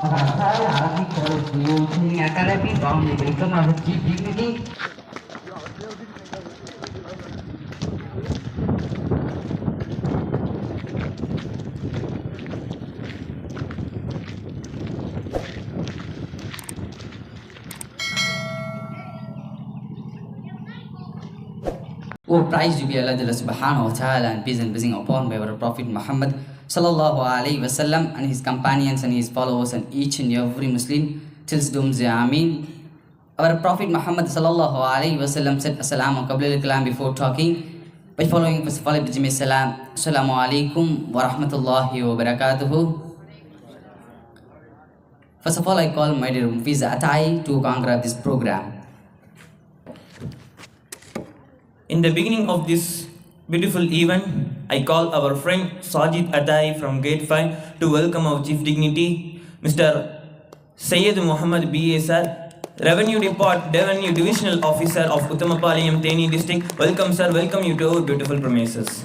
Our Arabic College Youth Academy found the welcome of the chief dignity. Oh, praise to be Allah subhanahu wa ta'ala, and peace and blessing upon by our Prophet Muhammad sallallahu alaihi wasallam and his companions and his followers and each and every Muslim till doom say Ameen. Our Prophet Muhammad sallallahu alaihi wasallam said Assalamu qabla al-kalam before talking. By following first of all Bijmi salam. Assalamu alaikum wa rahmatullahi wa barakatuhu. First of all, I call my dear Mufiz Atai to conquer this program. In the beginning of this beautiful event, I call our friend Sajid Atai from Gate 5 to welcome our Chief Dignity, Mr. Sayyid Muhammad B.A. Sir, Revenue Divisional Officer of Uttamapalayam, Theni District. Welcome sir, welcome you to our beautiful premises.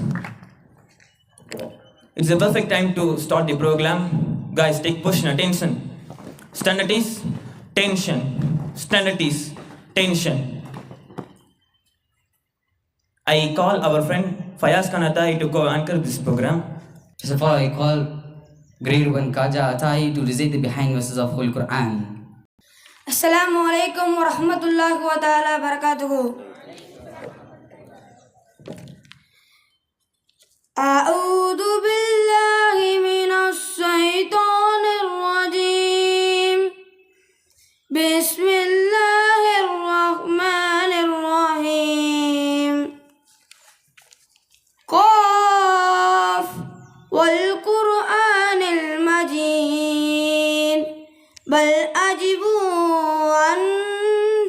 It's the perfect time to start the program. Guys, take position, attention. Stand at ease, tension. Stand at ease, tension. I call our friend Fayaz Khan Atai to co-anchor this program. First of all, I call Grade 1 Kaja Atai to recite the behind verses of Holy Quran. Assalamu alaikum wa rahmatullahi wa ta'ala barakatuhu. A'udhu billahi minas shaitanir rajim. Bismillahir rahmanir rahim. Qaf wal Qur'anil Majid. Bal ajibu an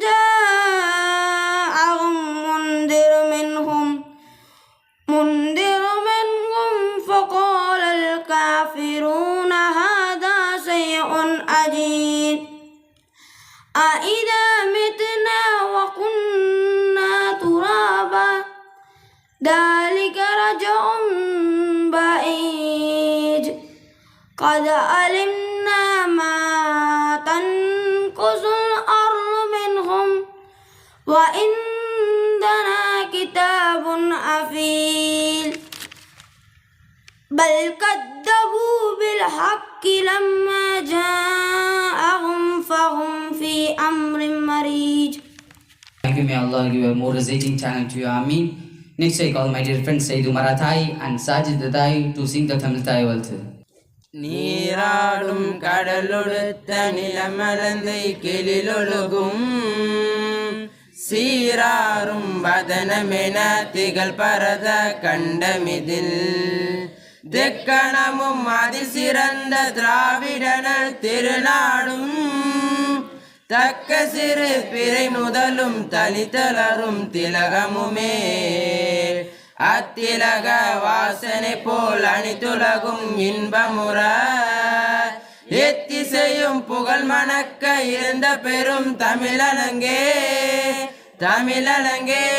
ja'ahum mundir minhum faqala al-kafiruna hadha shay'un ajib. Aidha mitna wa kunna turaba dhalika raj'un ba'id. Qad alimna ma tanqusul ardu minhum wa indana kitabun afil. Bal kaddabu bil haqqi lamma ja'ahum fahum fi amrin marij. Thank you, may Allah give a more resonating channel to you, Ameen. Next, I call my dear friend Sayyid Umar Atai and Sajid Atai to sing the Tamil Thai also. நீராடும் கடலொடுத்த நிலமலந்தை கெளிலொழுகும் சீராரும் வதனமென திகழ் பரத கண்டமிதில் தெக்கணமும் அதிசிறந்த திராவிடனல் திருநாடும் தக்க சிறு பிறை முதலும் தலித்தலரும் திலகமுமே அத்திலக வாசனை போல் அணித்துலகும் இன்பமுற எத்திசையும் புகழ் மணக்க இருந்த பெரும் தமிழலங்கே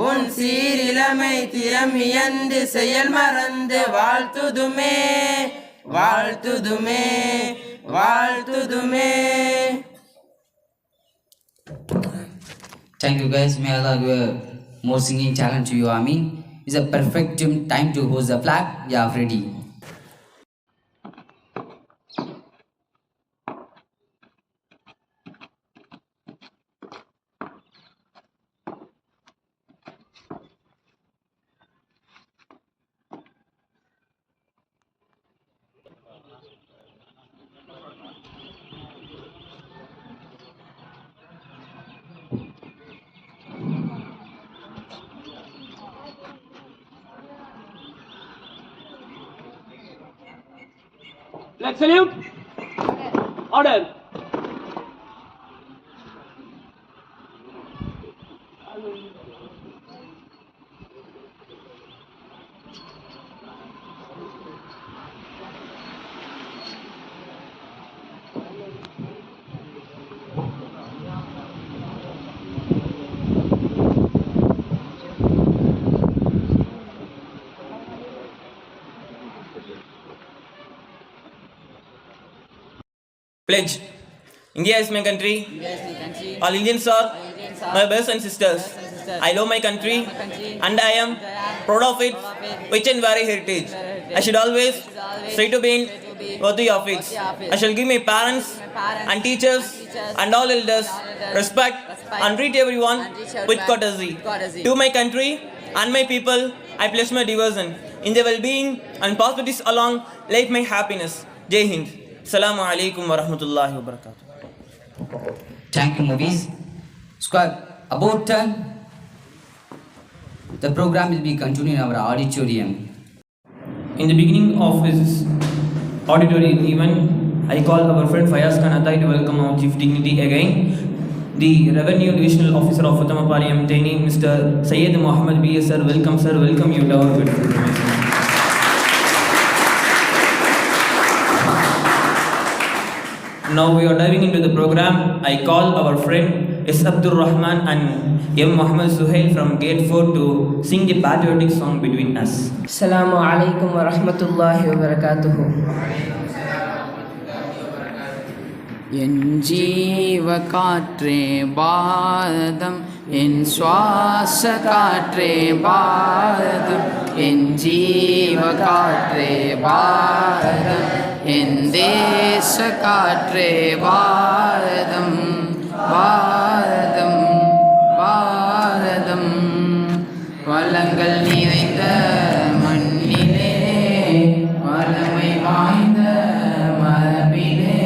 உன் சீரிலமை திறம் இயந்து செயல் மறந்து வாழ்த்துதுமே. Thank you guys, may Allah give a more singing challenge to you, Ameen. It's a perfect time to host the flag. Yeah, ready. Flag salute. Order. Pledge. India is my country. All Indians are my brothers and sisters. I love my country and I am proud of its rich and varied heritage. I should always strive to be worthy of it. I shall give my parents and teachers and all elders respect and treat everyone with courtesy. To my country and my people, I pledge my devotion in their well-being and prosperities along life my happiness. Jai Hind. Assalamu alaikum wa rahmatullahi wa barakatuh. Thank you, movies. Squad, about turn. The program will be continued in our auditorium. In the beginning of his auditory event, I call our friend Fayaz Khan Atai to welcome our chief dignity again, the Revenue Divisional Officer of Uttamapari Amtani, Mr. Sayyid Muhammad B.S. Sir. Welcome, sir. Welcome you to our beautiful premises. Now we are diving into the program. I call our friend S. Abdur Rahman and M. Muhammad Suhail from Gate 4 to sing a patriotic song between us. Assalamu alaikum wa rahmatullahi wa barakatuh. என் ஜீவ காற்றே பாரதம், என் சுவாச காற்றே பாரதம், என் ஜீவ காற்றே பாரதம், என் தேச காற்றே பாரதம், பாரதம், பாரதம். வளங்கள் நிறைந்த மண்ணிலே, வளமை வாய்ந்த மரபிலே,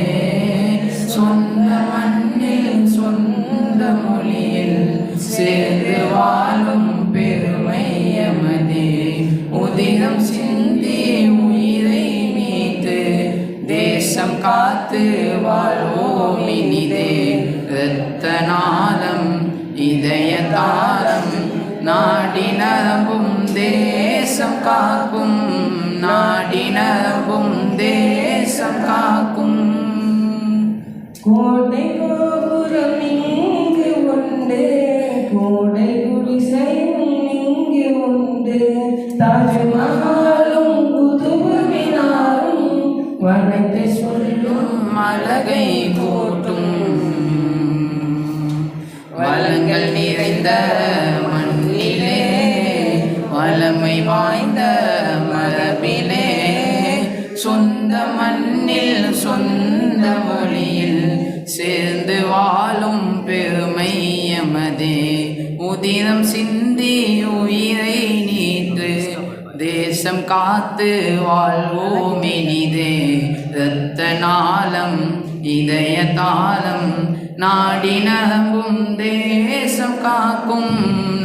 சொந்த மண்ணில் சொந்த மொழியில் சேர்ந்து வாழும் பெருமை எமதே. உதிரம் சிந்தி உயிரை மீட்டு தேசம் காத்து வாழ்வோம் இனிதே. இரத்த நாளம் இதய தாளம் நாடி நரம்பும் தேசம் காக்கும், நாடி நரம்பும் தேசம் காக்கும். கோட்டை கோபுரம் இங்கு உண்டு, கோடை குடிசையும் இங்கு உண்டு, தாஜ்மஹாலும் குதுப் மினாரும் வனத்தை சொல்லும் அழகை கூட்டும். வளங்கள் நிறைந்த மண்ணிலே, வளமை வாய்ந்த மரபிலே, சொந்த மண்ணில் சொந்த மொழியில் சேர்ந்து வாழும் பெருமை எமதே. உதிரம் சிந்தி உயிரை நீத்து தேசம் காத்து வாழ்வோம் இனிதே. இரத்த நாளம் இதய தாளம் நாடி நரம்பும் தேசம் காக்கும்,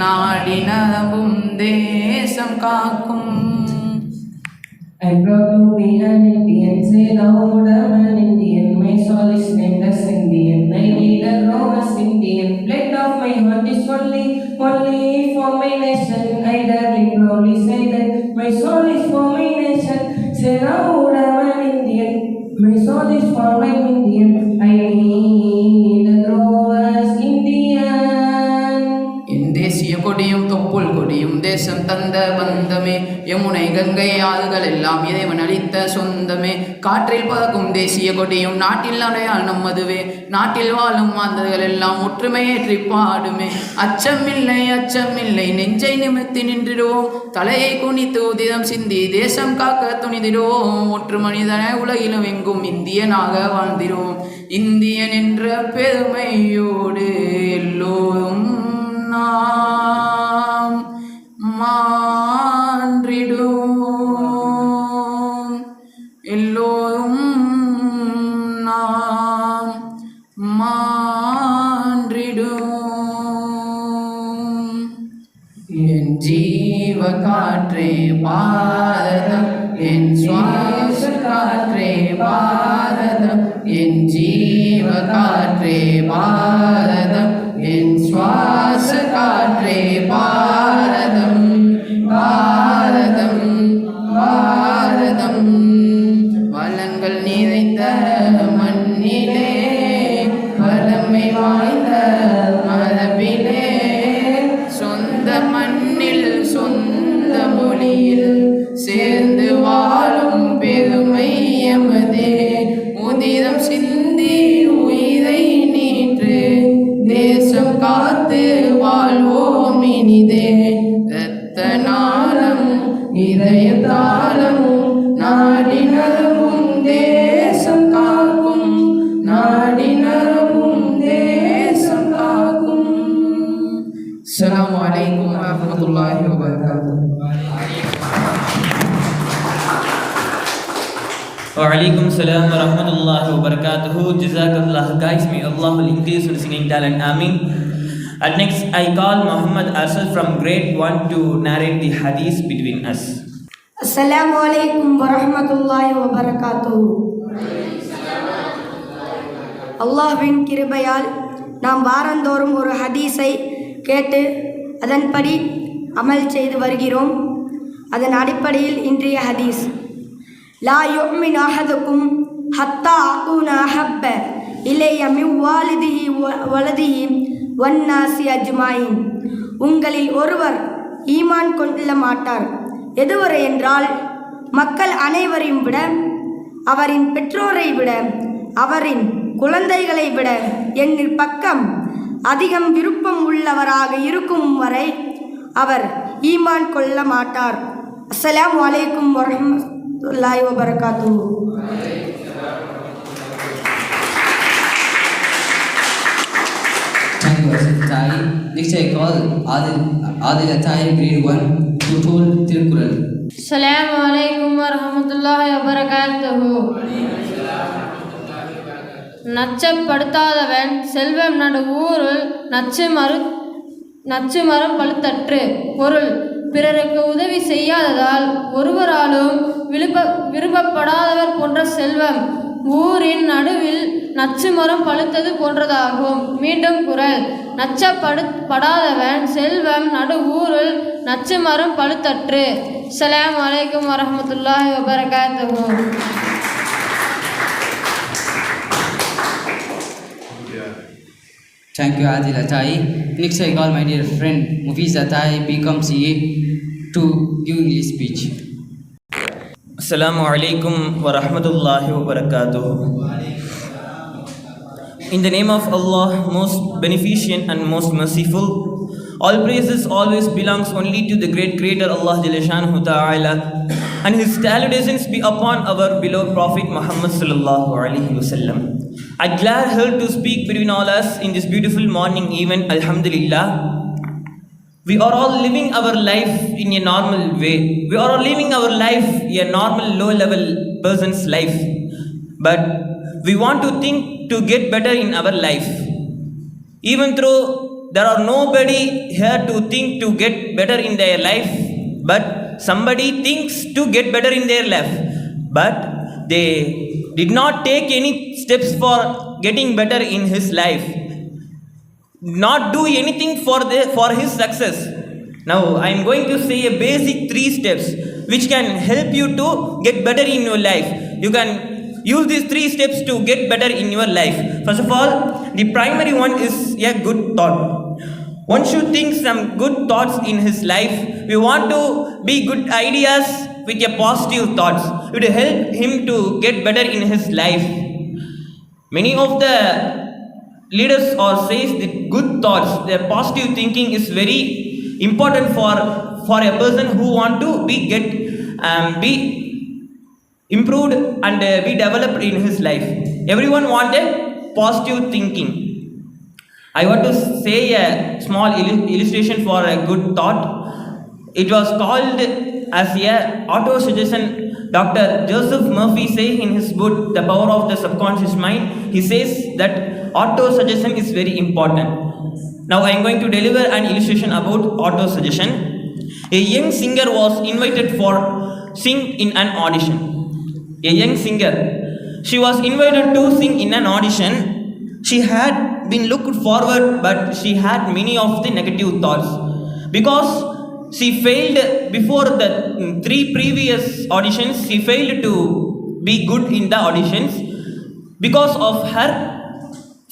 நாடி நரம்பும் தேசம் காக்கும். I'm proud to be an Indian, say loud I'm an Indian, my soul is named as Indian, I need a grow as Indian, blood of my heart is only for my nation, I darling proudly say that my soul is for my nation, say loud I'm an Indian, my soul is for my Indian, I need a grow as Indian. என் தேசிய கொடியும் தொப்புள் கொடியும் தேசம் தந்த பந்தமே, யமுனை கங்கை ஆறுகள் எல்லாம் இறைவன் அளித்த சொந்தமே. காற்றில் பறக்கும் தேசிய கொடியும் நாட்டில் அடையாள் நம்மதுவே, நாட்டில் வாழும் மாந்தர்கள் எல்லாம் ஒற்றுமையேற்றி பாடுமே. அச்சமில்லை அச்சமில்லை நெஞ்சை நிமிர்த்தி நின்றிடுவோம், தலையை குனித்து உதிரம் சிந்தி தேசம் காக்க துணிதிடுவோம். ஒற்று மனிதன உலகிலும் எங்கும் இந்தியனாக வாழ்ந்திடுவோம். இந்தியன் என்ற பெருமையோடு எல்லோரும் நாம் மாற்றிடுவோம், எல்லோரும் நாம் மாற்றிடுவோம். என் ஜீவ காற்றே பாரதம், என் சுவாச காற்றே பாரதம், என் ஜீவ காற்றே பாரதம், என் சுவாச காற்றே பாரதம், பாரதம், பாரதம். வளங்கள் நிறைந்த மண்ணிலே, வளமை வாய்ந்த மரபிலே, சொந்த மண்ணில் சொந்த மொழியில் சேர்ந்து வாழும் பெருமை எமதே. உதிரம் சிந்தி Walaikum salam wa rahmatullahi wa barakatuhu. Jazakallah guys, may Allah will increase your singing talent. Ameen. And next, I call Muhammad Asad from grade 1 to narrate the hadith between us. அஸ்ஸலாமு அலைக்கும் வரஹ்மத்துல்லாஹி வபரகாத்துஹு. அல்லாஹ்வின் கிருபையால் நாம் வாரந்தோறும் ஒரு ஹதீஸை கேட்டு அதன்படி அமல் செய்து வருகிறோம். அதன் அடிப்படையில் இன்றைய ஹதீஸ்: லா யுமின் அஹதுக்கும் ஹத்தா அகூன அஹப்ப இலைய மின் வாலிதிஹி வலதிஹி வன்னாசி அஜ்மாயின். உங்களில் ஒருவர் ஈமான் கொள்ள மாட்டார் எதுவரை என்றால் மக்கள் அனைவரையும் விட, அவரின் பெற்றோரை விட, அவரின் குழந்தைகளை விட என்னின் பக்கம் அதிகம் விருப்பம் உள்ளவராக இருக்கும் வரை அவர் ஈமான் கொள்ள மாட்டார். அஸ்ஸலாமு அலைக்கும் வரஹ்மத்துல்லாஹி வபரகாத்துஹு. Thank you, Asad Atai. Next I call Adil Atai, grade 1, to told Tirkural. அஸ்ஸலாமு அலைக்கும் வரஹ்மத்துல்லாஹி வபரகாத்துஹு. நச்சப்படுத்தாதவன் செல்வம் நடு ஊருள் நச்சு மரம் பழுத்தற்று. பொருள்: பிறருக்கு உதவி செய்யாததால் ஒருவராலும் விரும்பப்படாதவர் போன்ற செல்வம் ஊரின் நடுவில் நச்சு மரம் பழுத்தது போன்றதாகும். மீண்டும் குறள்: நச்சப்படாதவன் செல்வம் நடு ஊருள் நச்சு மரம் பழுத்தற்று. அஸ்ஸலாமு அலைக்கும் வரஹ்மத்துல்லாஹி வபரகாத்துஹு. Thank you, Adil Atai. Next I call my dear friend Mufiz Atai, BCom CA, to give English speech. Assalamu alaikum wa rahmatullahi wa barakatuh. In the name of Allah, most beneficent and most merciful, all praises always belongs only to the great creator Allah Jalla Shanuhu Ta'ala, and his salutations be upon our beloved Prophet Muhammad sallallahu alaihi wasallam. I glad her to speak between all us in this beautiful morning event. Alhamdulillah. We are all living our life in a normal way. We are all living our life a normal low-level person's life. But we want to think to get better in our life. Even though there are nobody here to think to get better in their life, but somebody thinks to get better in their life. But they did not take any steps for getting better in his life. Not do anything for his success. Now I am going to say a basic 3 steps which can help you to get better in your life. You can use these 3 steps to get better in your life. First of all, the primary one is a good thought. One should think some good thoughts in his life. We want to be good ideas with a positive thoughts. It will help him to get better in his life. Many of the leaders or says that good thoughts, their positive thinking is very important for a person who want to be improved and be developed in his life. Everyone want a positive thinking. I want to say a small illustration for a good thought. It was called as a auto suggestion. Dr. Joseph Murphy says in his book The Power of the Subconscious Mind, he says that auto suggestion is very important. Now I am going to deliver an illustration about auto suggestion. A young singer was invited for sing in an audition. A young singer, she was invited to sing in an audition. She had been looked forward, but she had many of the negative thoughts because she failed before the 3 previous auditions. She failed to be good in the auditions because of her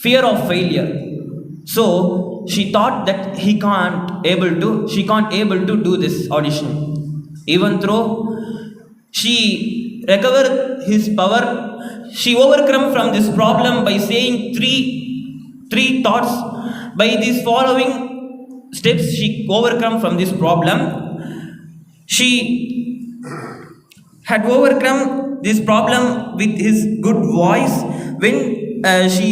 fear of failure. So she thought that she can't able to do this audition. Even though she recovered his power, she overcome from this problem by saying three thoughts. By these following steps, she overcome from this problem. She had overcome this problem with his good voice. When she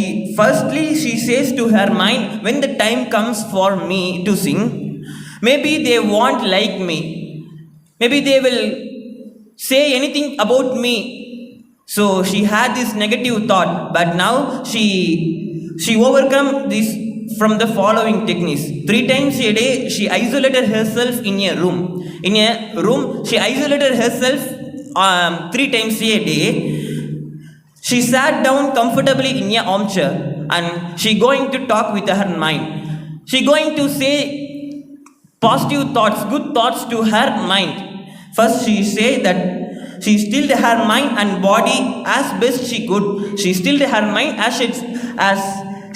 says to her mind, when the time comes for me to sing, maybe they won't like me, maybe they will say anything about me, So she had this negative thought, but now she overcome this from the following techniques. 3 times a day she isolated herself in a room. In a room, she isolated herself 3 times a day. She sat down comfortably in an armchair and she going to talk with her mind. She going to say positive thoughts, good thoughts to her mind. First she say that she stilled her mind and body as best she could. She stilled her mind as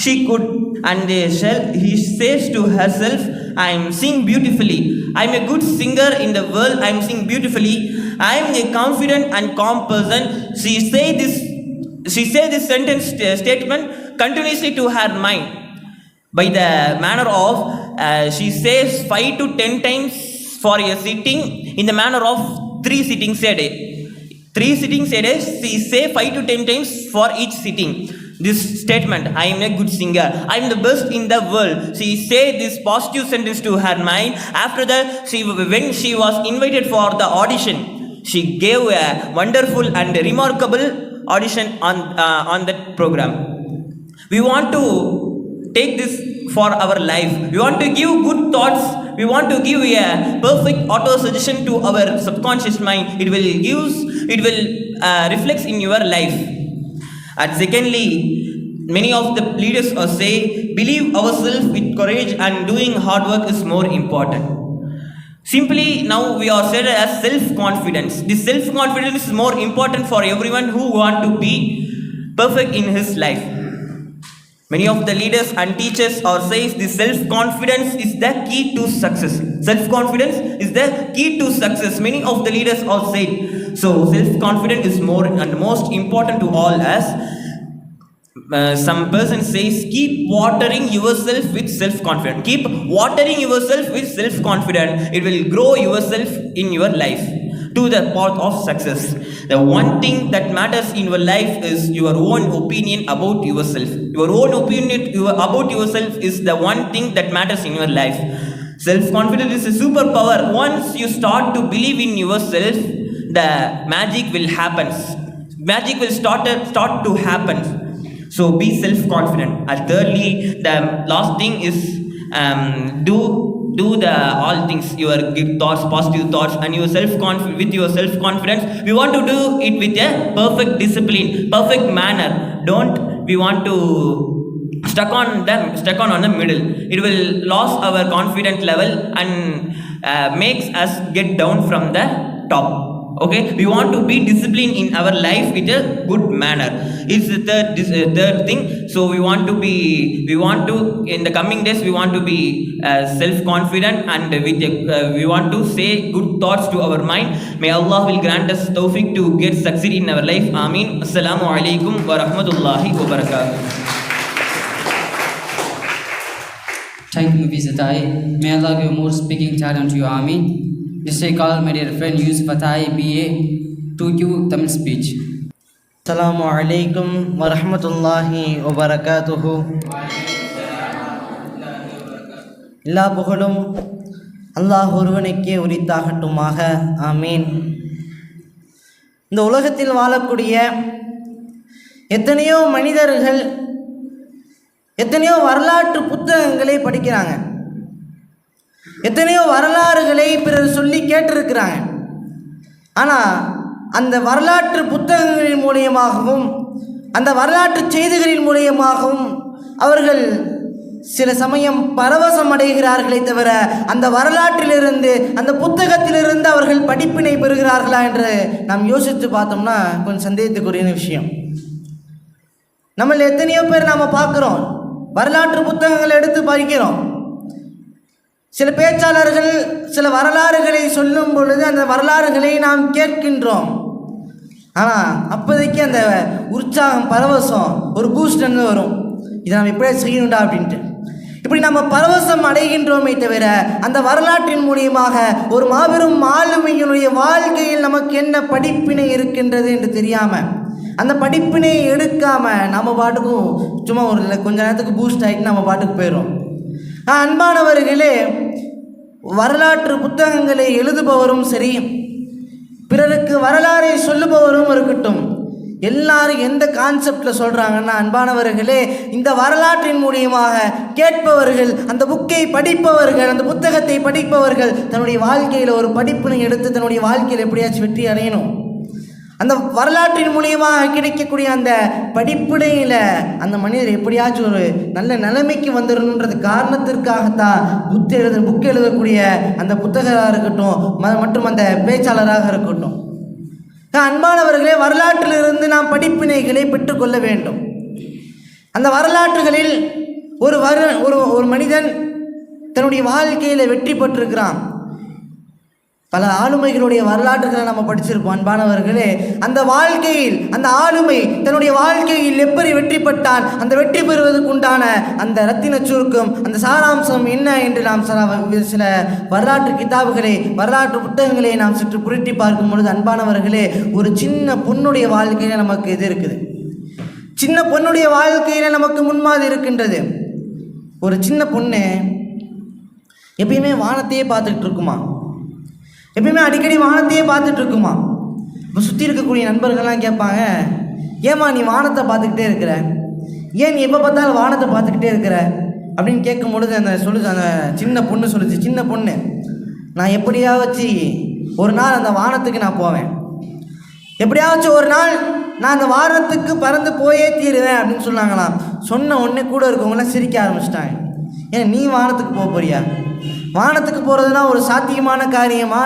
she could, and he says to herself, I am singing beautifully. I am a good singer in the world. I am singing beautifully. I am a confident and calm person. She say this sentence statement continuously to her mind. By the manner of, she says 5 to 10 times for a sitting, in the manner of 3 sittings a day. 3 sittings a day, she say 5 to 10 times for each sitting. This statement, I am a good singer, I am the best in the world. She say this positive sentence to her mind. After that, when she was invited for the audition, she gave a wonderful and remarkable audition on that program. We want to take this for our life. We want to give good thoughts. We want to give a perfect auto suggestion to our subconscious mind. It will reflect in your life. And secondly, many of the leaders say, believe ourselves with courage and doing hard work is more important. Simply, now we are said as self-confidence. This self-confidence is more important for everyone who want to be perfect in his life. Many of the leaders and teachers are says this self-confidence is the key to success. Self-confidence is the key to success. Many of the leaders are said. So self-confidence is more and most important to all as some person says, keep watering yourself with self-confidence. Keep watering yourself with self-confidence. It will grow yourself in your life to the path of success. The one thing that matters in your life is your own opinion about yourself. Your own opinion about yourself is the one thing that matters in your life. Self-confidence is a superpower. Once you start to believe in yourself, the magic will happen. Magic will start to happen. So be self-confident. And thirdly, the last thing is do the all things, your good thoughts, positive thoughts, and your with your self-confidence. We want to do it with a perfect discipline, perfect manner. We want to stuck on the middle. It will lose our confidence level and makes us get down from the top. Okay, we want to be disciplined in our life with a good manner. It's the third thing. So we want to in the coming days we want to be self-confident and we want to say good thoughts to our mind. May Allah will grant us tawfiq to get succeed in our life. Ameen. Assalamu alaikum wa rahmatullahi wa barakatuh. Thank you, Mufti Atai. May Allah give more speaking talent to you. Ameen. Just I call my dear friend Yusuf Atai BA to give Tamil speech. Assalamu alaikum wa rahmatullahi wa barakatuhu. எல்லா புகழும் அல்லாஹ் ஒருவனுக்கே உரித்தாகட்டுமாக. ஆமீன். இந்த உலகத்தில் வாழக்கூடிய எத்தனையோ மனிதர்கள் எத்தனையோ வரலாற்று புத்தகங்களை படிக்கிறாங்க, எத்தனையோ வரலாறுகளை பிறர் சொல்லி கேட்டிருக்கிறாங்க. ஆனால் அந்த வரலாற்று புத்தகங்களின் மூலியமாகவும் அந்த வரலாற்று செய்திகளின் மூலியமாகவும் அவர்கள் சில சமயம் பரவசம் அடைகிறார்களே தவிர அந்த வரலாற்றிலிருந்து அந்த புத்தகத்திலிருந்து அவர்கள் படிப்பினை பெறுகிறார்களா என்று நாம் யோசித்து பார்த்தோம்னா கொஞ்சம் சந்தேகத்துக்குரிய விஷயம். நம்மள எத்தனையோ பேர் நாம் பார்க்குறோம், வரலாற்று புத்தகங்களை எடுத்து படிக்கிறோம். சில பேச்சாளர்கள் சில வரலாறுகளை சொல்லும் பொழுது அந்த வரலாறுகளை நாம் கேட்கின்றோம். ஆனால் அப்போதைக்கு அந்த உற்சாகம், பரவசம், ஒரு பூஸ்ட் வரும், இதை நம்ம இப்படியே செய்யணும்டா அப்படின்ட்டு. இப்படி நம்ம பரவசம் அடைகின்றோமே தவிர அந்த வரலாற்றின் மூலியமாக ஒரு மாபெரும் ஆளுமையினுடைய வாழ்க்கையில் நமக்கு என்ன படிப்பினை இருக்கின்றது என்று தெரியாமல் அந்த படிப்பினை எடுக்காமல் நம்ம பாட்டுக்கும் சும்மா ஒரு கொஞ்ச நேரத்துக்கு பூஸ்ட் ஆகிட்டு நம்ம பாட்டுக்கு போயிடும். அன்பானவர்களே, வரலாற்று புத்தகங்களை எழுதுபவரும் சரி, பிறருக்கு வரலாறை சொல்லுபவரும் இருக்கட்டும், எல்லாரும் எந்த கான்செப்டில் சொல்கிறாங்கன்னா, அன்பானவர்களே, இந்த வரலாற்றின் மூலியமாக கேட்பவர்கள், அந்த புக்கை படிப்பவர்கள், அந்த புத்தகத்தை படிப்பவர்கள் தன்னுடைய வாழ்க்கையில் ஒரு படிப்பினை எடுத்து தன்னுடைய வாழ்க்கையில் எப்படியாச்சும் வெற்றி அடையணும். அந்த வரலாற்றின் மூலியமாக கிடைக்கக்கூடிய அந்த படிப்பினையில் அந்த மனிதர் எப்படியாச்சும் ஒரு நல்ல நிலைமைக்கு வந்துடணுன்றது காரணத்திற்காகத்தான் புக் எழுதக்கூடிய அந்த புத்தகராக இருக்கட்டும் மற்றும் அந்த பேச்சாளராக இருக்கட்டும். அன்பானவர்களே, வரலாற்றிலிருந்து நாம் படிப்பினைகளை பெற்றுக்கொள்ள வேண்டும். அந்த வரலாற்றுகளில் ஒரு மனிதன் தன்னுடைய வாழ்க்கையில் வெற்றி பெற்றிருக்கிறான். பல ஆளுமைகளுடைய வரலாற்றுகளை நம்ம படிச்சிருப்போம். அன்பானவர்களே, அந்த வாழ்க்கையில் அந்த ஆளுமை தன்னுடைய வாழ்க்கையில் எப்படி வெற்றி பெற்றான், அந்த வெற்றி பெறுவதற்கு உண்டான அந்த ரத்தின சுருக்கம், அந்த சாராம்சம் என்ன என்று நாம் சில வரலாற்று கிதாபுகளை, வரலாற்று புத்தகங்களை நாம் சற்று புரட்டி பார்க்கும் பொழுது, அன்பானவர்களே, ஒரு சின்ன பொண்ணுடைய வாழ்க்கையில் நமக்கு இது இருக்குது. சின்ன பொண்ணுடைய வாழ்க்கையில் நமக்கு முன்மாதிரி இருக்கின்றது. ஒரு சின்ன பொண்ணு எப்பயுமே வானத்தையே பார்த்துக்கிட்டு இருக்குமா, எப்பயுமே அடிக்கடி வானத்தையே பார்த்துட்டு இருக்குமா. இப்போ சுற்றி இருக்கக்கூடிய நண்பர்கள்லாம் கேட்பாங்க, ஏம்மா நீ வானத்தை பார்த்துக்கிட்டே இருக்கிற, ஏன் நீ எப்போ பார்த்தாலும் வானத்தை பார்த்துக்கிட்டே இருக்கிற அப்படின்னு கேட்கும் பொழுது அந்த சின்ன பொண்ணு சொல்லுச்சு, சின்ன பொண்ணு, நான் எப்படியாச்சும் ஒரு நாள் அந்த வானத்துக்கு நான் போவேன், எப்படியாச்சும் ஒரு நாள் நான் அந்த வானத்துக்கு பறந்து போயே தீருவேன் அப்படின்னு சொன்னாங்களாம். சொன்ன உடனே கூட இருக்கவங்களாம் சிரிக்க ஆரம்பிச்சிட்டாங்க. ஏன் நீ வானத்துக்கு போறியா, வானத்துக்கு போகிறதுனா ஒரு சாத்தியமான காரியமா,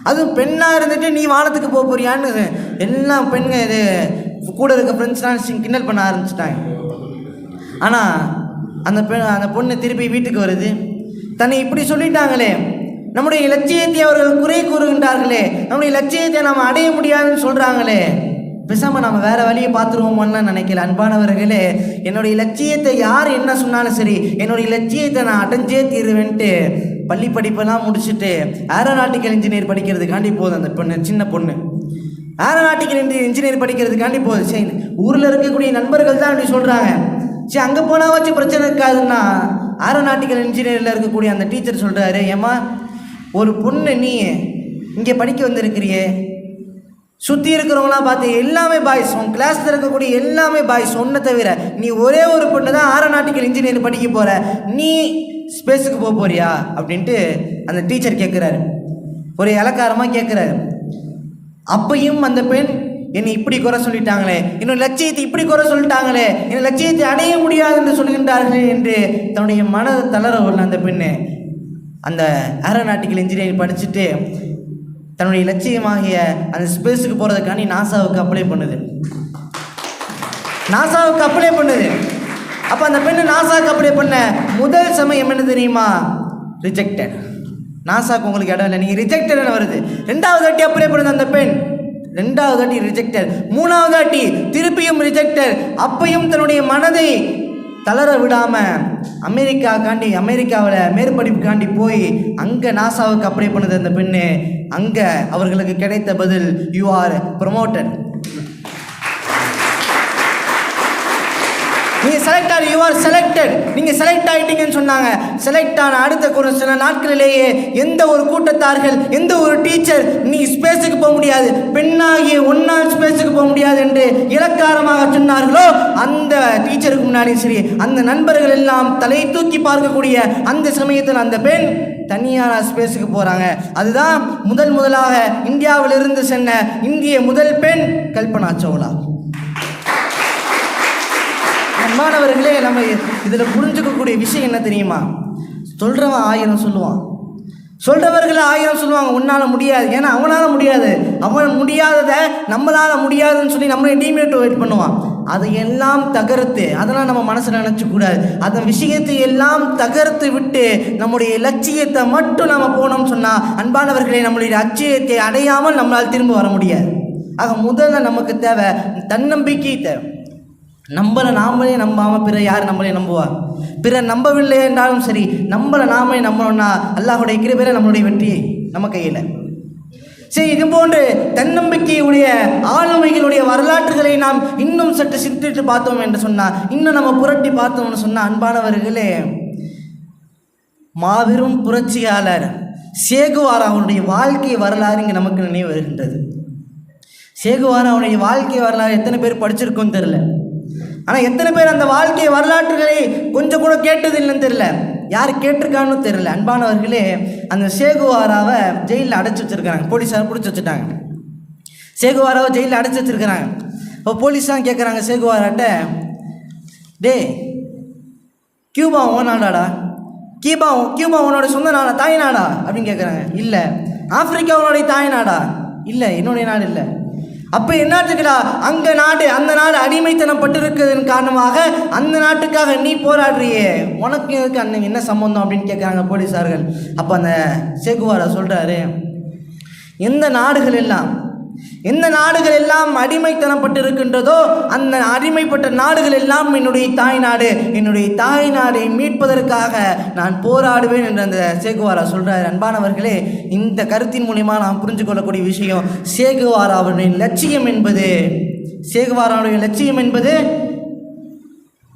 அதுவும் பெண்ணாக இருந்துட்டு நீ வானத்துக்கு போறியான்னு எல்லாம் பெண்கள் இது கூட இருக்க ஃப்ரெண்ட்ஸ்லாம் கிண்டல் பண்ண ஆரம்பிச்சிட்டாங்க. ஆனால் அந்த பொண்ணு திருப்பி வீட்டுக்கு வருது. தன்னை இப்படி சொல்லிட்டாங்களே, நம்முடைய லட்சியத்தை அவர்கள் குறை கூறுகின்றார்களே, நம்முடைய லட்சியத்தை நாம் அடைய முடியாதுன்னு சொல்கிறாங்களே, பேசாமல் நம்ம வேறு வழியை பார்த்துருவோமோன்னு நினைக்கல. அன்பானவர்களே, என்னுடைய லட்சியத்தை யார் என்ன சொன்னாலும் சரி, என்னுடைய லட்சியத்தை நான் அடைஞ்சே தீருவேன்ட்டு பள்ளி படிப்பெல்லாம் முடிச்சுட்டு ஏரோநாட்டிக்கல் இன்ஜினியர் படிக்கிறதுக்காண்டி போகுது. அந்த பொண்ணு, சின்ன பொண்ணு ஏரோநாட்டிக்கல் இன்ஜினியர் படிக்கிறதுக்காண்டி போகுது. சரி, ஊரில் இருக்கக்கூடிய நண்பர்கள் தான் அப்படி சொல்கிறாங்க. சரி, அங்கே போனால் வச்சு பிரச்சனை இருக்காதுன்னா ஏரோநாட்டிக்கல் இன்ஜினியரில் இருக்கக்கூடிய அந்த டீச்சர் சொல்கிறாரு, ஏம்மா ஒரு பொண்ணு நீ இங்கே படிக்க வந்திருக்கிறியே, சுற்றி இருக்கிறவங்களாம் பார்த்து எல்லாமே பாய்ஸ், உன் கிளாஸில் இருக்கக்கூடிய எல்லாமே பாய்ஸ், ஒன்றை தவிர நீ ஒரே ஒரு பொண்ணு தான் ஏரோநாட்டிக்கல் இன்ஜினியர் படிக்க போகிற, நீ ஸ்பேஸுக்கு போறியா அப்படின்ட்டு அந்த டீச்சர் கேட்குறாரு. ஒரு இலக்காரமாக கேட்குறாரு. அப்பையும் அந்த பெண், என்னை இப்படி குறை சொல்லிட்டாங்களே, என்னோட லட்சியத்தை இப்படி குறை சொல்லிட்டாங்களே, என் லட்சியத்தை அடைய முடியாது என்று சொல்கின்றார்களே என்று தன்னுடைய மனதை தளர உள்ள அந்த பெண்ணு அந்த ஏரோநாட்டிக்கல் இன்ஜினியரிங் படிச்சுட்டு தன்னுடைய லட்சியமாகிய அந்த ஸ்பேஸுக்கு போகிறதுக்காண்டி நாசாவுக்கு அப்ளை பண்ணுது. அப்போ அந்த பெண்ணு நாசாவுக்கு அப்ளை பண்ண முதல் சமயம் என்ன தெரியுமா? ரிஜெக்டட். நாசாவுக்கு உங்களுக்கு இடம் இல்லை, நீங்கள் ரிஜெக்டட்னு வருது. 2வது வாட்டி அப்ளை பண்ணுது அந்த பெண், 2வது வாட்டி ரிஜெக்டட். 3வது வாட்டி திருப்பியும் ரிஜெக்டட். அப்பையும் தன்னுடைய மனதை தளர விடாமல் அமெரிக்காவில் மேற்படிப்புக்காண்டி போய் அங்கே நாசாவுக்கு அப்ளை பண்ணுது அந்த பெண்ணு. அங்கே அவர்களுக்கு கிடைத்த பதில், யூ ஆர் ப்ரொமோட்டட். நீங்கள் செலக்ட் ஆகி, யூ ஆர் செலக்டட், நீங்கள் செலக்ட் ஆகிட்டீங்கன்னு சொன்னாங்க. செலக்ட் ஆன அடுத்த சில நாட்களிலேயே எந்த ஒரு கூட்டத்தார்கள், எந்த ஒரு டீச்சர் நீ ஸ்பேஸுக்கு போக முடியாது, பெண்ணாகிய ஒன்னால் ஸ்பேஸுக்கு போக முடியாது என்று இலக்காரமாக சொன்னார்களோ, அந்த டீச்சருக்கு முன்னாடியும் சரி, அந்த நண்பர்கள் எல்லாம் தலை தூக்கி பார்க்கக்கூடிய அந்த சமயத்தில் அந்த பெண் தனியான ஸ்பேஸுக்கு போகிறாங்க. அதுதான் முதலாக இந்தியாவிலிருந்து சென்ற இந்திய முதல் பெண் கல்பனா சாவ்லா. மாணவர்களே, நம்ம இதில் புரிஞ்சுக்கக்கூடிய விஷயம் என்ன தெரியுமா? சொல்கிறவன் 1000 சொல்லுவான், சொல்கிறவர்கள் 1000 சொல்லுவாங்க, உன்னால் முடியாது, ஏன்னா அவனால் முடியாது, அவன் முடியாததை நம்மளால் முடியாதுன்னு சொல்லி நம்மளை டீமோட்டிவேட் பண்ணுவான். அதையெல்லாம் தகர்த்து, அதெல்லாம் நம்ம மனசில் நினச்சக்கூடாது. அந்த விஷயத்தை எல்லாம் தகர்த்து விட்டு நம்முடைய லட்சியத்தை மட்டும் நம்ம போனோம்னு சொன்னால், அன்பானவர்களே, நம்மளுடைய லட்சியத்தை அடையாமல் நம்மளால் திரும்ப வர முடியாது. ஆக முதல்ல நமக்கு தேவை தன்னம்பிக்கை தேவை. நாமளே நம்பாமல் பிற யார் நம்மளே நம்புவா? பிறர் நம்பவில்லை என்றாலும் சரி, நம்மளை நாமளே நம்பணும்னா அல்லாஹுடைய கிருபையில நம்மளுடைய வெற்றியை நம்ம கையில். சரி, இது போன்று தன்னம்பிக்கையுடைய ஆளுமைகளுடைய வரலாற்றுகளை நாம் இன்னும் சற்று சிந்தித்து பார்த்தோம் என்று சொன்னால், இன்னும் நம்ம புரட்டி பார்த்தோம்னு சொன்னால், அன்பானவர்களே, மாபெரும் புரட்சியாளர் சேகுவார் அவருடைய வாழ்க்கை வரலாறு இங்கே நமக்கு நினைவு வருகின்றது. சேகுவாராவுடைய வாழ்க்கை வரலாறு எத்தனை பேர் படிச்சிருக்கோன்னு தெரில. ஆனால் எத்தனை பேர் அந்த வாழ்க்கை வரலாற்றுகளை கொஞ்சம் கூட கேட்டதில்லைன்னு தெரில, யார் கேட்டிருக்கான்னு தெரில. அன்பானவர்களே, அந்த சேகுவாராவை ஜெயிலில் அடைச்சி வச்சுருக்காங்க, போலீஸார் பிடிச்சி வச்சுட்டாங்க. சேகுவாராவை ஜெயிலில் அடைச்சி வச்சுருக்கிறாங்க. இப்போ போலீஸ் தான் கேட்குறாங்க சேகுவாராட்ட, டே கியூபா ஓ நாடாடா, கியூபா உன்னோட சொந்த நாடா, தாய் நாடா அப்படின்னு கேட்குறாங்க. இல்லை. ஆப்பிரிக்கா உன்னுடைய தாய் நாடா? இல்லை, என்னுடைய நாடு இல்லை. அப்போ என்னாச்சுக்கடா, அங்கே நாடு, அந்த நாடு அடிமைத்தனம் பட்டிருக்கிறதன் காரணமாக அந்த நாட்டுக்காக நீ போராடுறியே, உனக்கு இதுக்கு அன்னைக்கு என்ன சம்பந்தம் அப்படின்னு கேட்குறாங்க போலீஸார்கள். அப்போ அந்த சேகுவாரா சொல்கிறாரு, எந்த நாடுகள் எல்லாம் அடிமைத்தனப்பட்டிருக்கின்றதோ அந்த அடிமைப்பட்ட நாடுகள் எல்லாம் என்னுடைய தாய் நாடு, என்னுடைய தாய் நாடை மீட்பதற்காக நான் போராடுவேன் என்று அந்த சேகுவாரா சொல்கிறார். அன்பானவர்களே, இந்த கருத்தின் மூலிமா நாம் புரிஞ்சு கொள்ளக்கூடிய விஷயம், சேகுவாராவுடைய லட்சியம் என்பது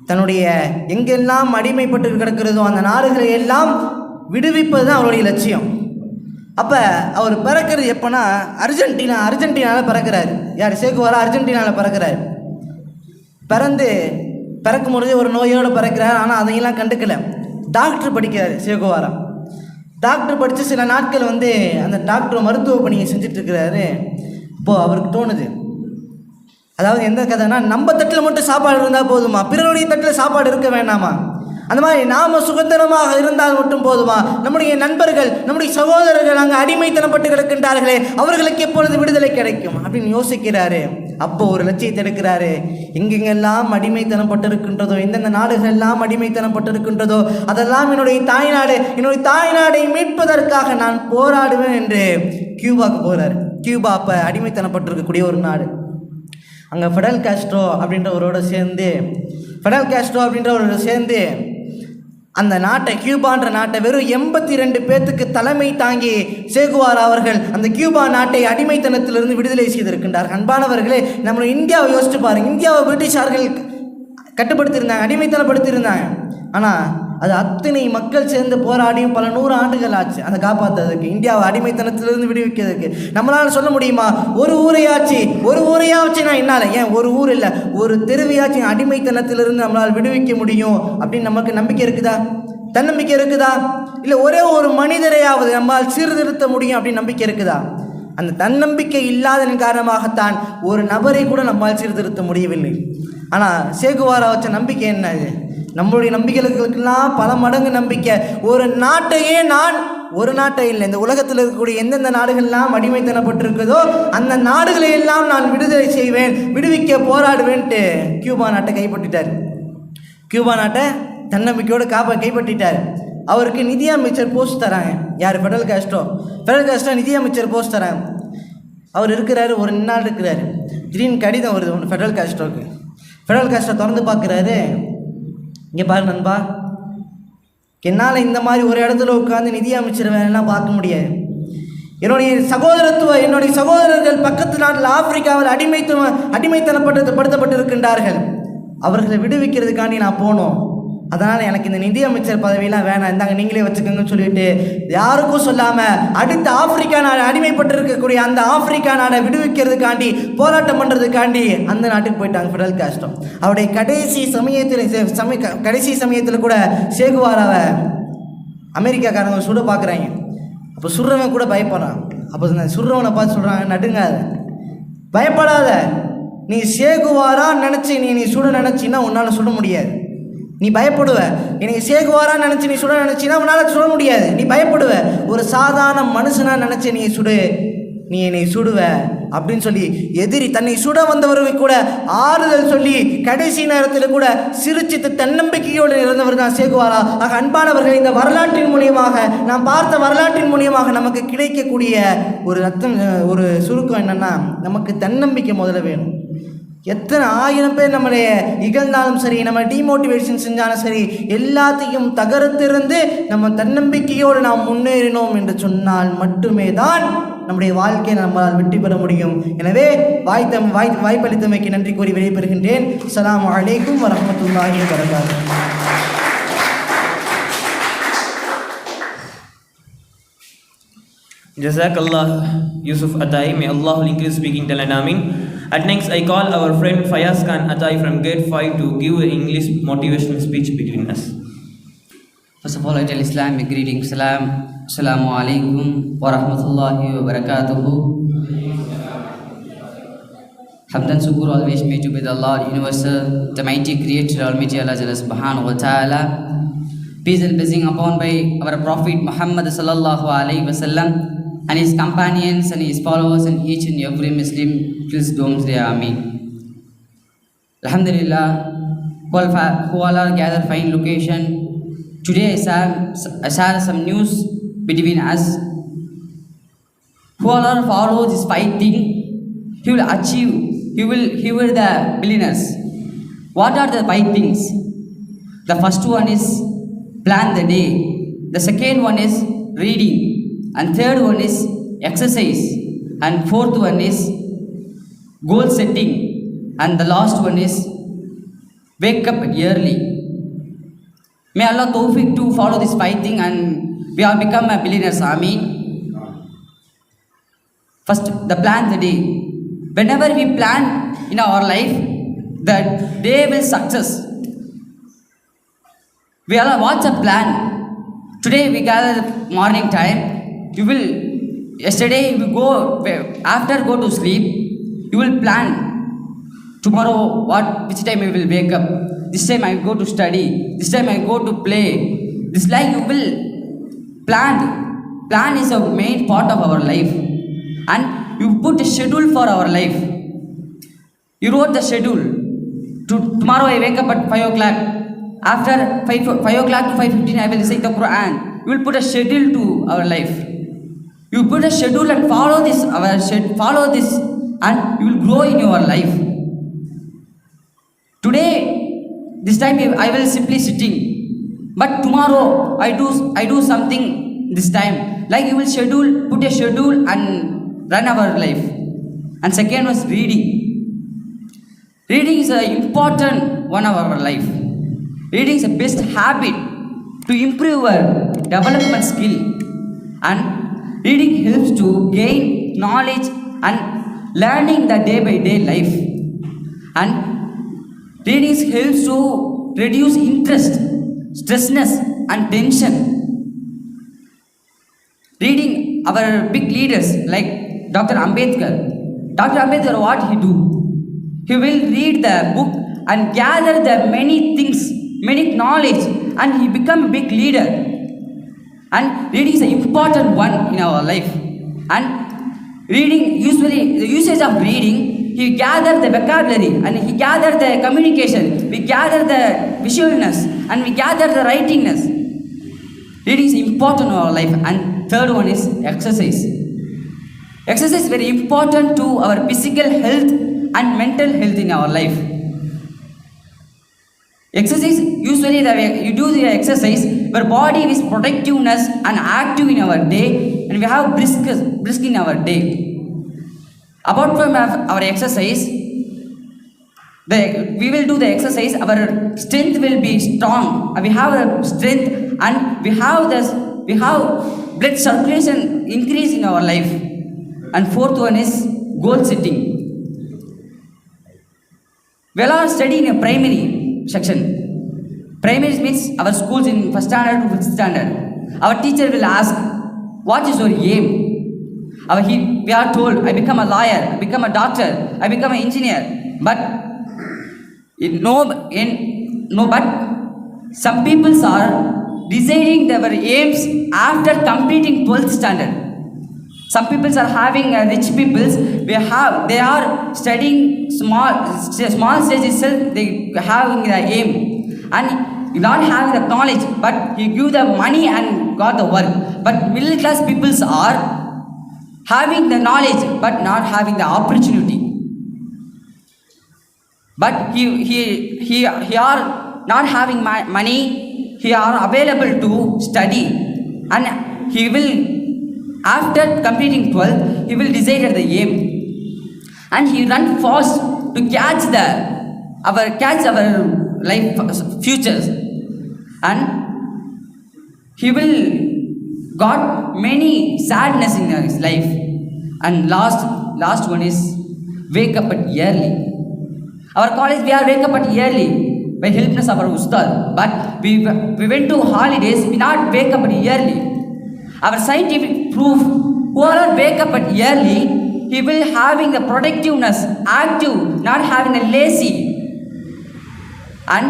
தன்னுடைய எங்கெல்லாம் அடிமைப்பட்டு கிடக்கிறதோ அந்த நாடுகளை எல்லாம் விடுவிப்பது தான் அவருடைய லட்சியம். அப்போ அவர் பிறக்கிறது எப்போனா அர்ஜென்டினாவில் பிறக்கிறார். யார்? சேகுவாரா அர்ஜென்டினாவில் பிறக்கிறார். பிறக்கும் பொழுது ஒரு நோயோடு பிறக்கிறார். ஆனால் அதையெல்லாம் கண்டுக்கல. டாக்டர் படிக்கிறார் சேகுவாரா. டாக்டர் படித்து சில நாட்கள் அந்த டாக்டர் மருத்துவ பணியை செஞ்சிட்ருக்கிறாரு. இப்போது அவருக்கு தோணுது, அதாவது எந்த கதைனா, நம்ம தட்டில் மட்டும் சாப்பாடு இருந்தால் போதுமா, பிறருடைய தட்டில் சாப்பாடு இருக்க வேண்டாமா? அந்த மாதிரி நாம் சுதந்திரமாக இருந்தால் மட்டும் போதுமா? நம்முடைய நண்பர்கள், நம்முடைய சகோதரர்கள் அங்கே அடிமைத்தனப்பட்டு கிடக்கின்றார்களே, அவர்களுக்கு எப்பொழுது விடுதலை கிடைக்கும் அப்படின்னு யோசிக்கிறாரு. அப்போ ஒரு லட்சியத்தை எடுக்கிறாரு. எங்கெங்கெல்லாம் அடிமைத்தனப்பட்டிருக்கின்றதோ, எந்தெந்த நாடுகள் எல்லாம் அடிமைத்தனப்பட்டிருக்கின்றதோ அதெல்லாம் என்னுடைய தாய்நாடை மீட்பதற்காக நான் போராடுவேன் என்று கியூபாவுக்கு போகிறார். கியூபா அப்போ அடிமைத்தனப்பட்டிருக்கக்கூடிய ஒரு நாடு. அங்கே ஃபெடல் காஸ்ட்ரோ அப்படின்றவரோட சேர்ந்து அந்த நாட்டை, கியூபான்ற நாட்டை வெறும் 82 பேர்த்துக்கு தலைமை தாங்கி சேகுவாரா அவர்கள் அந்த கியூபா நாட்டை அடிமைத்தனத்திலிருந்து விடுதலை செய்திருக்கின்றார்கள். அன்பானவர்களே, நம்ம இந்தியாவை யோசிச்சு பாருங்கள். இந்தியாவை பிரிட்டிஷார்கள் கட்டுப்படுத்தியிருந்தாங்க, அடிமைத்தனப்படுத்தியிருந்தாங்க. ஆனால் அது அத்தனை மக்கள் சேர்ந்து போராடியும் பல 100 ஆண்டுகள் ஆச்சு அதை காப்பாற்றுறதுக்கு, இந்தியாவை அடிமைத்தனத்திலிருந்து விடுவிக்கிறதுக்கு. நம்மளால் சொல்ல முடியுமா, ஒரு ஊரையாச்சு நான் என்னால், ஏன் ஒரு ஊர் இல்லை, ஒரு தெருவையாச்சு அடிமைத்தனத்திலிருந்து நம்மளால் விடுவிக்க முடியும் அப்படின்னு நமக்கு நம்பிக்கை இருக்குதா? தன்னம்பிக்கை இருக்குதா? இல்லை ஒரே ஒரு மனிதரையாவது நம்மால் சீர்திருத்த முடியும் அப்படின்னு நம்பிக்கை இருக்குதா? அந்த தன்னம்பிக்கை இல்லாததன் காரணமாகத்தான் ஒரு நபரை கூட நம்மால் சீர்திருத்த முடியவில்லை. ஆனால் சேகுவாரா வச்ச நம்பிக்கை என்ன? இது நம்மளுடைய நம்பிக்கைகளுக்கெல்லாம் பல மடங்கு நம்பிக்கை. ஒரு நாட்டை இல்லை, இந்த உலகத்தில் இருக்கக்கூடிய எந்தெந்த நாடுகள்லாம் அடிமைத்தனப்பட்டிருக்குதோ அந்த நாடுகளை எல்லாம் நான் விடுதலை செய்வேன், விடுவிக்க போராடுவேன்ட்டு கியூபா நாட்டை கைப்பற்றிட்டார். கியூபா நாட்டை தன்னம்பிக்கையோடு கைப்பற்றிட்டார். அவருக்கு நிதியமைச்சர் போஸ்ட் தராங்க. யார்? ஃபெடல் காஸ்ட்ரோ நிதியமைச்சர் போஸ்ட் தராங்க. அவர் இருக்கிறாரு, ஒரு நாள் இருக்கிறாரு. திடீர்னு கடிதம் வருது ஒன்று ஃபெடல் காஸ்ட்ரோக்கு. ஃபெடல் காஸ்ட்ரோ திறந்து பார்க்குறாரு. இங்கே பாரு நண்பா, என்னால் இந்த மாதிரி ஒரு இடத்துல உட்காந்து நிதி அமைச்சர் வேலைலாம் பார்க்க முடியாது. என்னுடைய சகோதரர்கள் பக்கத்து நாட்டில் ஆப்பிரிக்காவில் அடிமைத்தனப்படுத்தப்பட்டிருக்கின்றார்கள். அவர்களை விடுவிக்கிறதுக்காண்டி நான் போனோம். அதனால் எனக்கு இந்த நிதி அமைச்சர் பதவியெல்லாம் வேணாம், இந்தாங்க நீங்களே வச்சுக்கோங்கன்னு சொல்லிட்டு யாருக்கும் சொல்லாமல் அடுத்த ஆப்பிரிக்கா நாடு அடிமைப்பட்டிருக்கக்கூடிய அந்த ஆப்பிரிக்கா நாடை விடுவிக்கிறதுக்காண்டி போராட்டம் பண்ணுறதுக்காண்டி அந்த நாட்டுக்கு போயிட்டாங்க ஃபெடல் காஸ்ட்ரோ. அவருடைய கடைசி சமயத்தில் கூட சேகுவாராவை அமெரிக்காக்காரங்க சுட பார்க்குறாங்க. அப்போ சுடுறவன் கூட பயப்படுறான். அப்போ சுடுறவனை பார்த்து சொல்கிறாங்க, நடுங்காத, பயப்படாத, நீ சேகுவாரா நினச்சி நீ சுட நினச்சின்னா உன்னால் சுட முடியாது. நீ பயப்படுவ. எனக்கு சேகுவாரா நினச்சி நீ சுட நினச்சின்னா உன்னால் சுட முடியாது. நீ பயப்படுவ. ஒரு சாதாரண மனுஷனாக நினச்சி நீ என்னை சுடுவ அப்படின்னு சொல்லி எதிரி தன்னை சுட வந்தவர்கள் கூட ஆறுதல் சொல்லி கடைசி நேரத்தில் கூட சிரிச்சித்து தன்னம்பிக்கையோடு இருந்தவர் தான் சேகுவாரா. ஆக அன்பானவர்கள், இந்த வரலாற்றின் மூலியமாக நாம் பார்த்த வரலாற்றின் மூலியமாக நமக்கு கிடைக்கக்கூடிய ஒரு சுருக்கம் என்னன்னா, நமக்கு தன்னம்பிக்கை முதல்ல வேணும். எத்தனை 1000 பேர் நம்மளை இகழ்ந்தாலும் சரி, நம்ம டிமோட்டிவேஷன் செஞ்சாலும் சரி, எல்லாத்தையும் தகர்த்திருந்து நம்ம தன்னம்பிக்கையோடு நாம் முன்னேறினோம் என்று சொன்னால் மட்டுமே தான் நம்முடைய வாழ்க்கையை நம்மளால் வெற்றி பெற முடியும். எனவே வாய்ப்பளித்தமைக்கு நன்றி கூறி விடைபெறுகின்றேன். அஸ்ஸலாமு அலைக்கும் வரஹ்மத்துல்லாஹி வபரகாத்துஹு. Jazakallah Yusuf Atai. May Allah increase speaking talent. Amin. At next, I call our friend Fayaz Khan Atai from Grade 5 to give an English motivational speech between us. First of all, I tell Islamic greetings. Assalamu alaikum wa rahmatullahi wa barakatuhu. Hamdan Sukur always made to be the Lord Universal, the mighty Creator, Almighty Allah Subhanahu wa Ta'ala. Peace and blessing upon by our Prophet Muhammad Sallallahu Alaihi Wasallam and his companions and his followers and each and every Muslim till Doomsday. Ameen. Alhamdulillah, who all are gathered fine location. Today I share some news between us. Who all are follow this fighting, he will achieve, he will the billionaires. What are the 5 things? The first one is plan the day. The second one is reading. And third one is exercise. And fourth one is goal setting. And the last one is wake up early. May Allah tawfiq to follow this 5 things and we have become a billionaires. Ameen. First, the plan the day. Whenever we plan in our life, the day will success. We all what's a plan? Today we gather morning time. You will yesterday you go after go to sleep. You will plan tomorrow which time I will wake up. This time I go to study. This time I go to play. This like you will plan. Plan is a main part of our life, and you put a schedule for our life. You wrote the schedule. Tomorrow I wake up at 5 o'clock. After 5 o'clock to 5:15 I will recite the Quran. You will put a schedule to our life. You put a schedule and follow this, and you will grow in your life. Today, this time I will simply sitting. But tomorrow I do something this time. Like you will put a schedule and run our life. And second was reading. Reading is an important one of our life. Reading is the best habit to improve our development skill, and reading helps to gain knowledge and learning the day by day life, and reading helps to reduce interest, stressness and tension. Reading our big leaders like Dr. Ambedkar, what he do? He will read the book and gather the many things, many knowledge, and he become a big leader. And reading is an important one in our life. And reading, usually the usage of reading, he gather the vocabulary and he gather the communication, we gather the visualness and we gather the writingness. Reading is important in our life. And third one is exercise. Exercise is very important to our physical health and mental health in our life. Exercise, usually you do the exercise, our body is productiveness and active in our day, and we have brisk in our day. Apart from our exercise, we will do the exercise, our strength will be strong. We have strength and we have blood circulation increase in our life. And fourth one is goal setting. We are studying a primary section. Primary means our schools in 1st standard to 5th standard. Our teacher will ask, what is your aim? We are told, I become a lawyer, I become a doctor, I become an engineer. But some people are deciding their aims after completing 12th standard. Some people are having rich peoples. They are studying small stage itself. They having the aim, and you not having the knowledge, but you give the money and got the work. But middle class peoples are having the knowledge, but not having the opportunity. But he are not having money. He are available to study, and he will. After completing 12th, he will decide at the aim, and he run fast to catch our life futures, and he will got many sadness in his life. And last one is wake up at early. Our college, we are wake up at early by helpness of our ustad. But we went to holidays, we not wake up at early. Our scientific proof, whoever wake up at early, he will having the productiveness, active, not having a lazy. And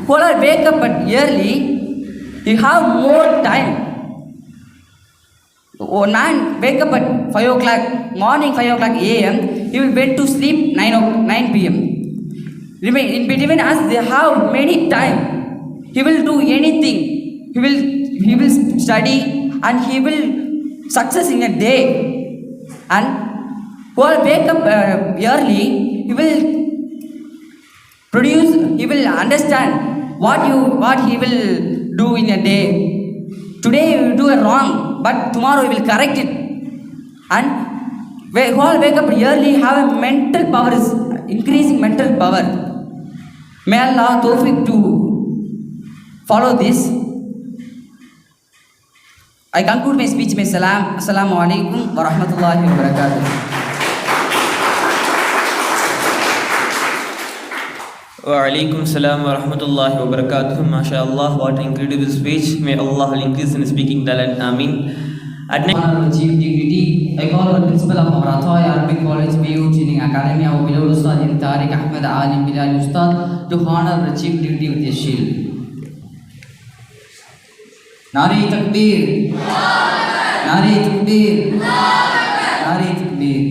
whoever wake up at early, he have more time. One man wake up at 5 o'clock, morning 5 o'clock a.m., he will went to sleep 9 p.m. In between us, they have many time. He will do anything. He will study and he will success in a day. And who will wake up early, he will produce, he will understand what he will do in a day. Today you will do a wrong, but tomorrow you will correct it. And who will wake up early have a mental power, is increasing mental power. May Allah tawfiq to follow this. I conclude my speech by salam. Assalamu alaikum wa rahmatullahi wa barakatuh. Wa alaikum salam wa rahmatullahi wa barakatuh. MashaAllah, what an incredible speech. May Allah increase in speaking talent. Ameen. Honorable Chief Dignity, I call on Principal of our Athoy Arabic College, BU Training Academy, our beloved Ustad Tariq Ahmed Alim Bilal Ustad, to honor the Chief Dignity with a shield. Nari Takbir! Nari Takbir! Nari Takbir!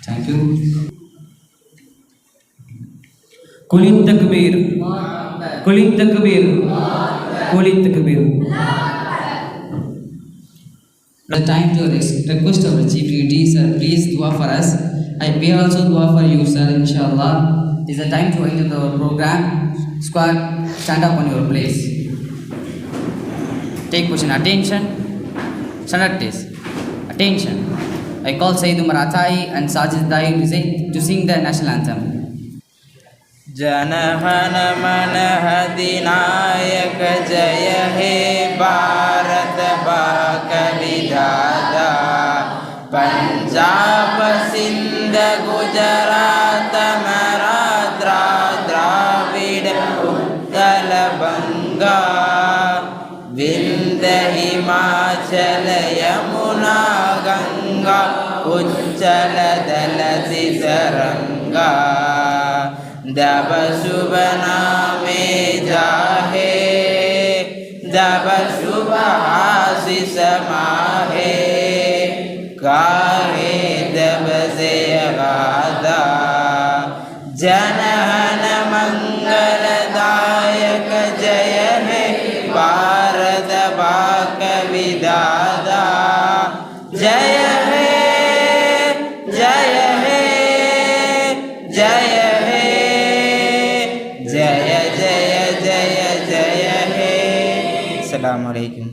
Thank you. Kulit Takbir! Kulit Takbir! Kulit Takbir! The time to request our Chief Dignity, sir, please dua for us. We also dua for you, sir, inshallah. It is the time to enter the program. Squad, stand up on your place. Take position. Attention. Standard test. Attention. I call Sayyid Umar Athai and Sajid Dai to sing the national anthem. जनगण मन अधिनायक जय हे भारत भाग विधाता पंजाब सिंध गुजरात मराठा द्राविड उत्कल बंगा विंध्य हिमाचल यमुना गंगा उच्चल दलति तरंगा दब शुभ नामे जाहे दब शुभ आशीष माहे काहे दब से गादा जनहन मंगलदायक जय हे भारत भाग विधाता जय हे जय हे जय जय जय जय जय हे। अस्सलामु अलैकुम।